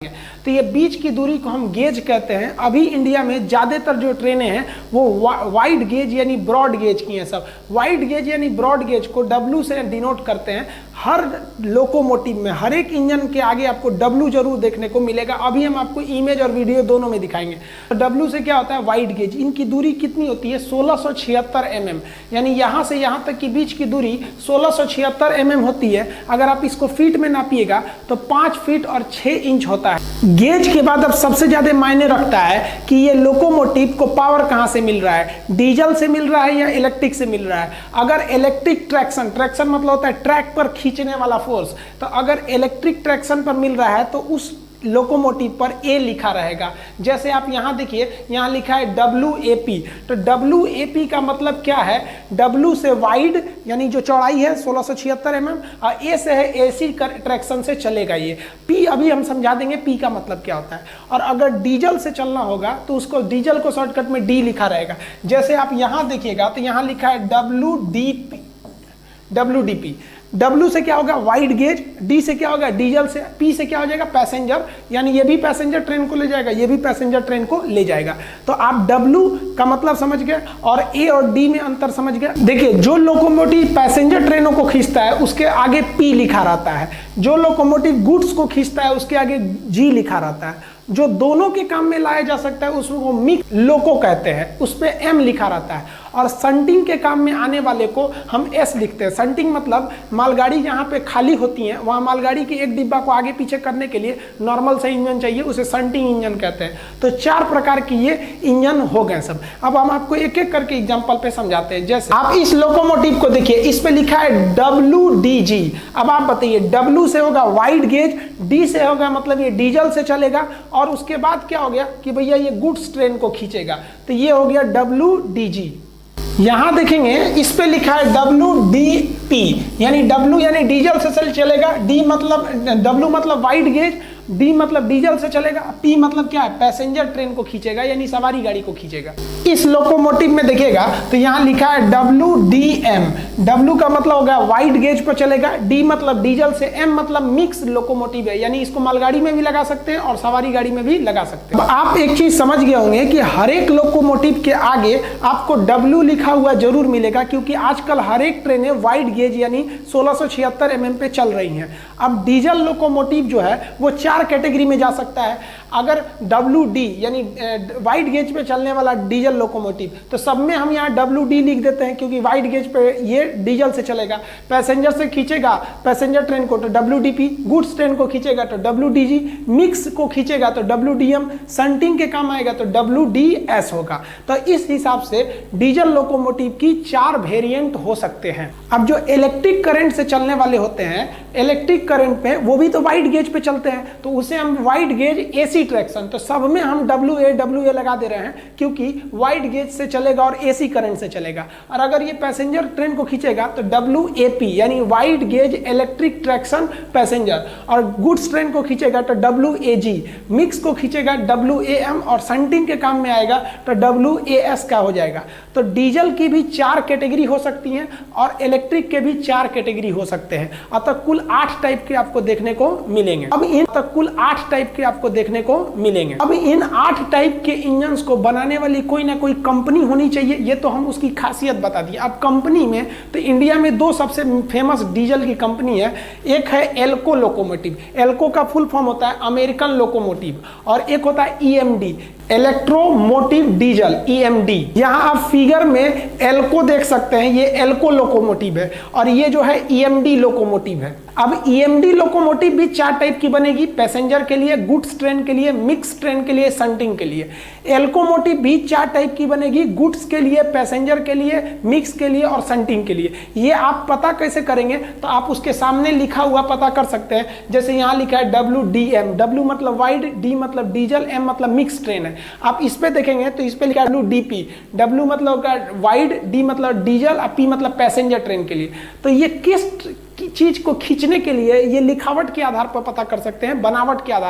तो ये बीच की दूरी को हम गेज कहते हैं। अभी इंडिया में ज़्यादातर जो ट्रेनें हैं वो वाइड गेज यानी ब्रॉड गेज की हैं। सब वाइड गेज यानी ब्रॉड गेज को W से डिनोट करते हैं। हर लोकोमोटिव में हर एक इंजन के आगे आपको W जरूर देखने को मिलेगा। अभी हम आपको इमेज और वीडियो दोनों में दिखाएंगे। तो W से क्या होता है, वाइड गेज। इनकी दूरी कितनी होती है, 1676 mm, यानी यहाँ से यहाँ तक की बीच की दूरी 1676 mm होती है। अगर आप इसको फीट में नापिएगा तो 5 फीट और 6 इंच होता है। गेज के बाद अब सबसे ज्यादा मायने रखता है कि ये लोकोमोटिव को पावर कहाँ से मिल रहा है, डीजल से मिल रहा है या इलेक्ट्रिक से मिल रहा है। अगर इलेक्ट्रिक ट्रैक्शन मतलब होता है ट्रैक पर खींचने वाला फोर्स, तो अगर इलेक्ट्रिक ट्रैक्शन पर मिल रहा है तो उस लोकोमोटिव पर A लिखा रहेगा। जैसे आप यहाँ देखिए, यहाँ लिखा है WAP। तो WAP का मतलब क्या है, W से वाइड यानी जो चौड़ाई है 1676 mm, और A से है AC ट्रैक्शन से चलेगा ये। P अभी हम समझा देंगे P का मतलब क्या होता है। और अगर डीजल से चलना होगा तो उसको डीजल को शॉर्टकट में D लिखा रहेगा। जैसे आप यहाँ देखिएगा तो यहाँ लिखा है WDP। W से क्या होगा, वाइड गेज। D से क्या होगा, डीजल से। P से क्या हो जाएगा, पैसेंजर, यानी ये भी पैसेंजर ट्रेन को ले जाएगा, ये भी पैसेंजर ट्रेन को ले जाएगा। तो आप W का मतलब समझ गए और A और D में अंतर समझ गए। देखिए, जो लोकोमोटिव पैसेंजर ट्रेनों को खींचता है उसके आगे P लिखा रहता है। जो लोकोमोटिव गुड्स को खींचता है उसके आगे G लिखा रहता है। जो दोनों के काम में लाया जा सकता है उसको मिक्स लोको कहते हैं, उस पर M लिखा रहता है। और संटिंग के काम में आने वाले को हम S लिखते हैं। संटिंग मतलब मालगाड़ी जहाँ पे खाली होती है वहाँ मालगाड़ी के एक डिब्बा को आगे पीछे करने के लिए नॉर्मल से इंजन चाहिए, उसे संटिंग इंजन कहते हैं। तो 4 प्रकार की ये इंजन हो गए सब। अब हम आपको एक एक करके एग्जाम्पल पे समझाते हैं। जैसे आप इस लोकोमोटिव को देखिए, इस पे लिखा है WDG। अब आप बताइए, W से होगा वाइड गेज, D से होगा मतलब ये डीजल से चलेगा, और उसके बाद क्या हो गया कि भैया ये गुड्स ट्रेन को खींचेगा, तो ये हो गया WDG। यहां देखेंगे इस पे लिखा है WDP, यानी W यानी डीजल से चलेगा, D मतलब W मतलब वाइड गेज, D मतलब डीजल से चलेगा, P मतलब क्या है, पैसेंजर ट्रेन को खींचेगा यानी सवारी गाड़ी को खींचेगा। इस लोकोमोटिव में देखिएगा तो यहाँ लिखा है WDM। W का मतलब होगा वाइड गेज पर चलेगा, D मतलब डीजल से, M मतलब मिक्स लोकोमोटिव है, यानी इसको मालगाड़ी में भी लगा सकते हैं और सवारी गाड़ी में भी लगा सकते हैं। आप एक चीज समझ गए होंगे कि हर एक लोकोमोटिव के आगे आपको W लिखा हुआ जरूर मिलेगा, क्योंकि आजकल हर एक ट्रेनें वाइड गेज यानी 1676 mm पे चल रही हैं। अब डीजल लोकोमोटिव जो है वो 4 कैटेगरी में जा सकता है। अगर WD यानी वाइड गेज पे चलने वाला डीजल लोकोमोटिव, तो सब में हम यहाँ WD लिख देते हैं, क्योंकि वाइड गेज पे ये डीजल से चलेगा। पैसेंजर से खींचेगा पैसेंजर ट्रेन को तो WDP, गुड्स ट्रेन को खींचेगा तो WDG, मिक्स को खींचेगा तो WDM, संटिंग के काम आएगा तो WDS होगा। तो इस हिसाब से डीजल लोकोमोटिव की 4 वेरिएंट हो सकते हैं। अब जो इलेक्ट्रिक करंट से चलने वाले होते हैं, इलेक्ट्रिक करंट पे वो भी तो वाइड गेज पे चलते हैं, तो उसे हम वाइड गेज AC ट्रैक्शन, तो सब में हम WA लगा दे रहे हैं, क्योंकि वाइड गेज से चलेगा और AC करंट से चलेगा। और अगर ये पैसेंजर ट्रेन को खींचेगा तो WAP यानी wide gauge electric traction passenger, और गुड्स ट्रेन को खींचेगा तो WAG, मिक्स को खींचेगा WAM, और संटिंग के काम में आएगा तो WAS का हो जाएगा। तो डीजल की भी 4 कैटेगरी हो सकती हैं और इलेक्ट्रिक के भी 4 कैटेगरी हो सकते हैं। अतः कुल 8 टाइप के आपको देखने को मिलेंगे। अब इन 8 टाइप के इंजन्स को बनाने वाली कोई ना कोई कंपनी होनी चाहिए, ये तो हम उसकी खासियत बता दी। अब कंपनी में तो इंडिया में 2 सबसे फेमस डीजल की कंपनी है। एक है एल्को लोकोमोटिव, एल्को का फुल फॉर्म होता है अमेरिकन लोकोमोटिव, और एक होता है EMD, इलेक्ट्रोमोटिव डीजल, EMD। यहाँ आप फिगर में एल्को देख सकते हैं, ये एल्को लोकोमोटिव है, और ये जो है EMD लोकोमोटिव है। अब EMD लोकोमोटिव भी 4 टाइप की बनेगी, पैसेंजर के लिए, गुड्स ट्रेन के लिए, मिक्स ट्रेन के लिए, संटिंग के लिए। एल्कोमोटिव भी 4 टाइप की बनेगी, गुड्स के लिए, पैसेंजर के लिए, मिक्स के लिए और संटिंग के लिए। ये आप पता कैसे करेंगे, तो आप उसके सामने लिखा हुआ पता कर सकते हैं। जैसे यहाँ लिखा है WDM, W मतलब वाइड, D मतलब डीजल, M मतलब मिक्स ट्रेन है। आप इस पे देखेंगे तो इस पे लिखा है WDP, W मतलब वाइड, D मतलब डीजल, और P मतलब पैसेंजर ट्रेन के लिए। तो ये किस चीज को खींचने के लिए, ये लिखावट के आधार पर पता कर सकते हैं, बनावट के आधार